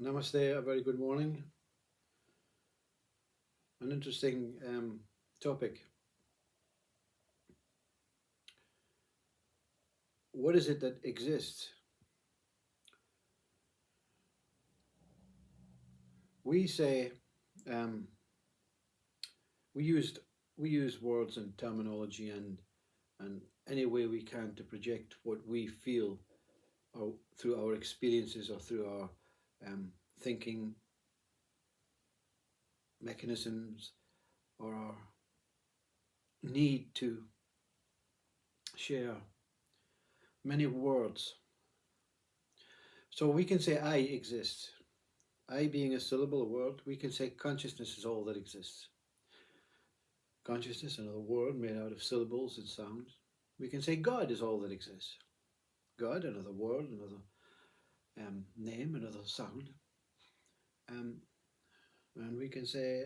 Namaste, a very good morning. An interesting topic. What is it that exists? We say um, we used we use words and terminology and any way we can to project what we feel or through our experiences or through our thinking mechanisms or our need to share many words. So we can say I exist. I being a syllable, a word, we can say consciousness is all that exists. Consciousness, another word made out of syllables and sounds. We can say God is all that exists. God, another word, another name, another sound. And we can say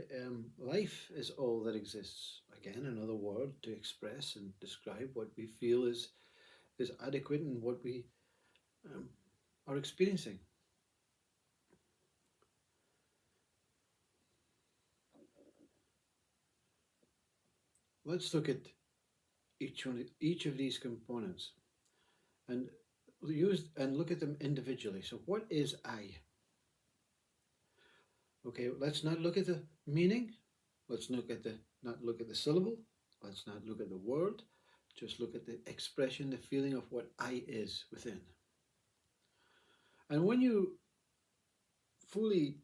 life is all that exists. Again, another word to express and describe what we feel is adequate and what we are experiencing. Let's look at each of these components and look at them individually. So what is I? Okay, let's not look at the meaning. Let's not look at the syllable. Let's not look at the word. Just look at the expression, the feeling of what I is within. And when you fully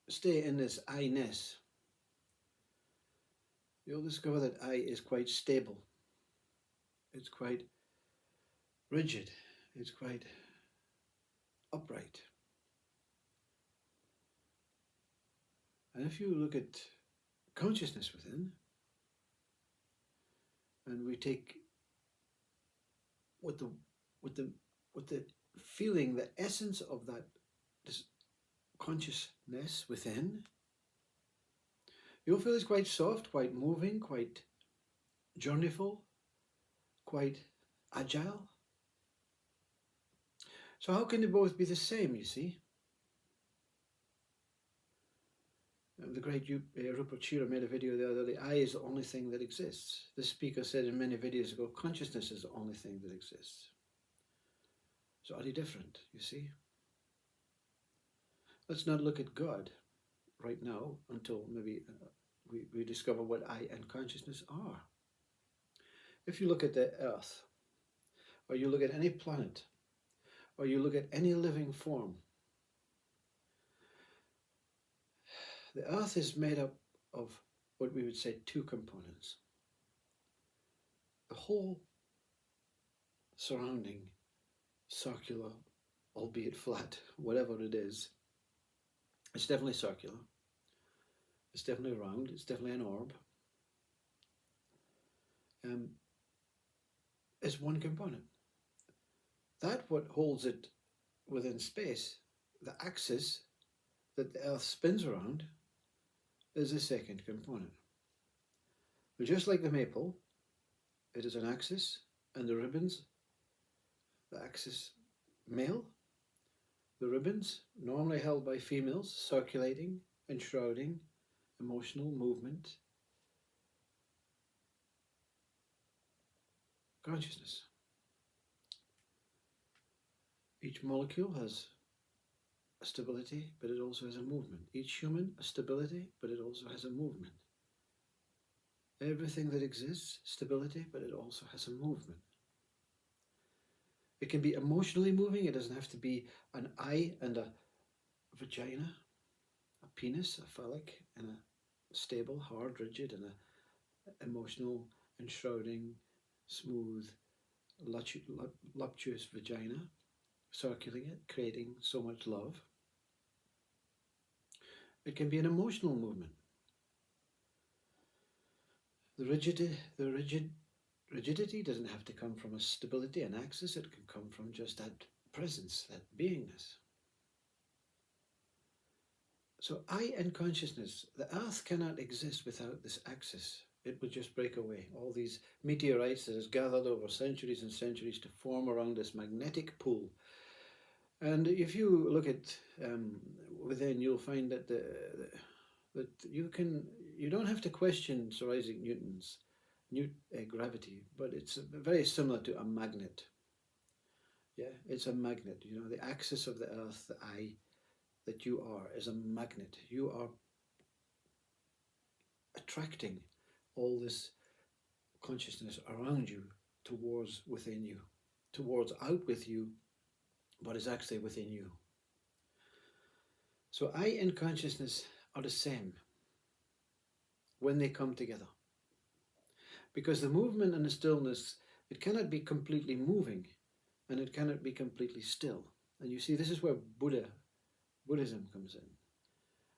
stay in this I-ness, you'll discover that I is quite stable. It's quite rigid. It's quite upright. And if you look at consciousness within, and we take what the feeling, the essence of that this consciousness within, you'll feel it's quite soft, quite moving, quite journeyful, quite agile. So how can they both be the same, you see? The great Rupert Shearer made a video the other day, I is the only thing that exists. This speaker said in many videos ago, consciousness is the only thing that exists. So are they different, you see? Let's not look at God right now until maybe we discover what I and consciousness are. If you look at the earth, or you look at any planet, or you look at any living form, the earth is made up of what we would say two components. The whole surrounding, circular, albeit flat, whatever it is, it's definitely circular, it's definitely round, it's definitely an orb, is one component. That what holds it within space, the axis that the earth spins around, is the second component. But just like the maple, it is an axis, and the ribbons, the axis male, the ribbons normally held by females, circulating, enshrouding, emotional movement, consciousness. Each molecule has a stability, but it also has a movement. Each human, a stability, but it also has a movement. Everything that exists, stability, but it also has a movement. It can be emotionally moving. It doesn't have to be an eye and a vagina, a penis, a phallic, and a stable, hard, rigid, and a emotional, enshrouding, smooth, voluptuous vagina, circling it, creating so much love. It can be an emotional movement. The rigidity doesn't have to come from a stability, an axis. It can come from just that presence, that beingness. So I and consciousness, the earth cannot exist without this axis. It would just break away. All these meteorites that has gathered over centuries and centuries to form around this magnetic pool And if you look at within, you'll find that that you don't have to question Sir Isaac Newton's gravity, but it's very similar to a magnet. Yeah, it's a magnet. You know, the axis of the Earth, the eye that you are, is a magnet. You are attracting all this consciousness around you towards within you, towards out with you, but is actually within you. So I and consciousness are the same when they come together. Because the movement and the stillness, it cannot be completely moving and it cannot be completely still. And you see, this is where Buddhism comes in.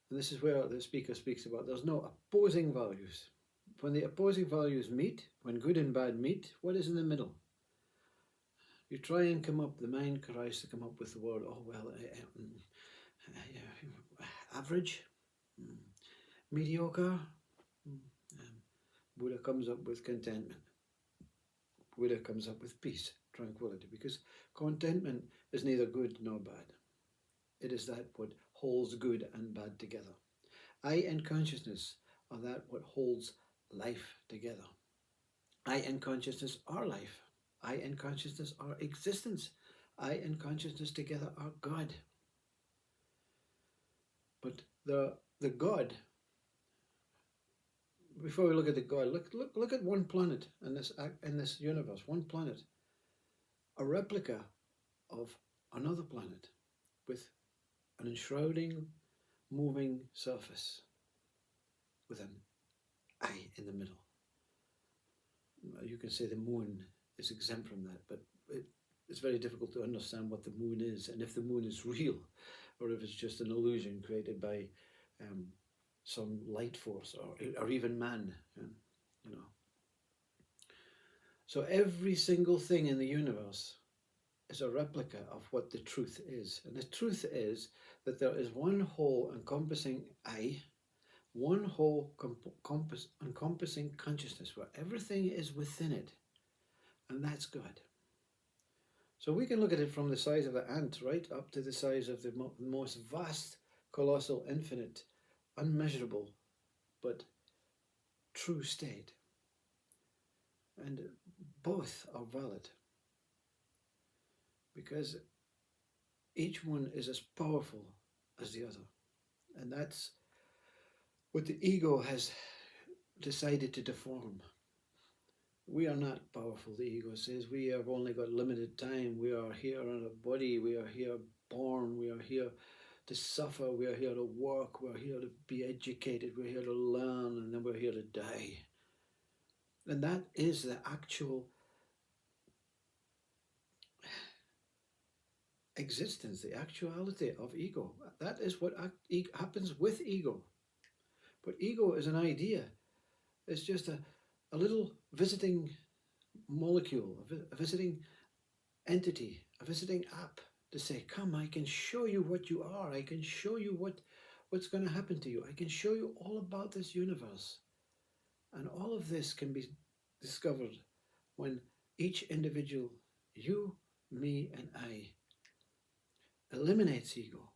And this is where the speaker speaks about there's no opposing values. When the opposing values meet, when good and bad meet, what is in the middle? You try and come up, the mind tries to come up with the word, oh, well, average, mediocre. Buddha comes up with contentment. Buddha comes up with peace, tranquility, because contentment is neither good nor bad. It is that what holds good and bad together. I and consciousness are that what holds life together. I and consciousness are life. I and consciousness are existence. I and consciousness together are God. But the God, before we look at the God, look at one planet in this universe, one planet, a replica of another planet with an enshrouding, moving surface with an eye in the middle. You can say the moon is exempt from that, but it's very difficult to understand what the moon is and if the moon is real or if it's just an illusion created by some light force or even man, you know. So every single thing in the universe is a replica of what the truth is. And the truth is that there is one whole encompassing I, one whole encompassing consciousness where everything is within it, and that's God. So we can look at it from the size of the ant right up to the size of the most vast, colossal, infinite, unmeasurable, but true state. And both are valid because each one is as powerful as the other. And that's what the ego has decided to deform. We are not powerful, the ego says. We have only got limited time. We are here in a body. We are here born. We are here to suffer. We are here to work. We're here to be educated. We're here to learn. And then we're here to die. And that is the actual existence, the actuality of ego. That is what happens with ego. But ego is an idea. It's just a little visiting molecule, a visiting entity, a visiting app to say, come, I can show you what you are. I can show you what's going to happen to you. I can show you all about this universe. And all of this can be discovered when each individual, you, me, and I, eliminates ego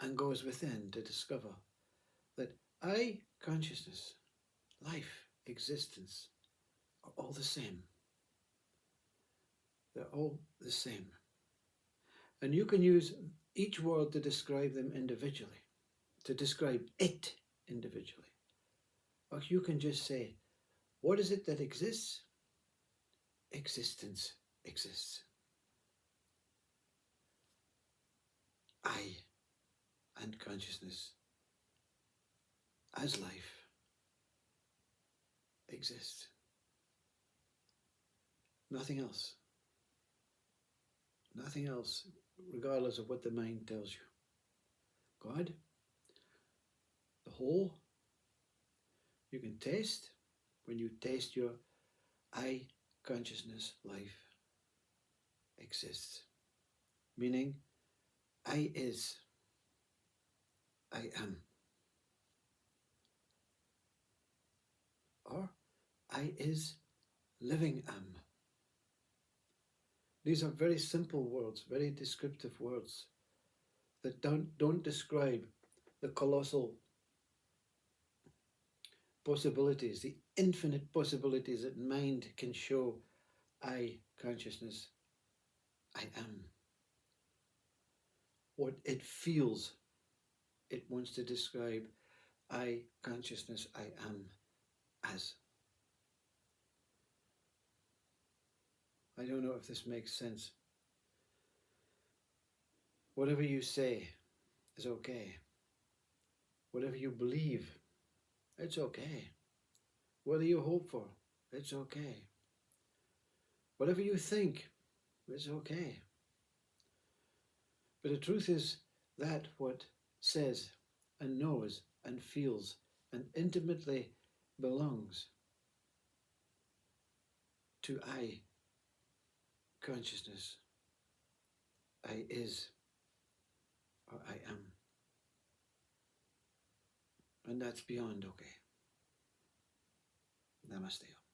and goes within to discover that I, consciousness, life, existence, are all the same. They're all the same. And you can use each word to describe them individually, to describe it individually. Or you can just say, what is it that exists? Existence exists. I and consciousness as life exists. Nothing else. Nothing else, regardless of what the mind tells you. God, the whole, you can taste when you taste your I consciousness life exists. Meaning, I is, I am. Or I is living am. These are very simple words, very descriptive words, that don't describe the colossal possibilities, the infinite possibilities that mind can show. I consciousness, I am. What it feels, it wants to describe. I consciousness, I am as. I don't know if this makes sense. Whatever you say is okay. Whatever you believe, it's okay. Whatever you hope for, it's okay. Whatever you think, it's okay. But the truth is that what says and knows and feels and intimately belongs to I consciousness, I is, or I am. And that's beyond okay. Namaste.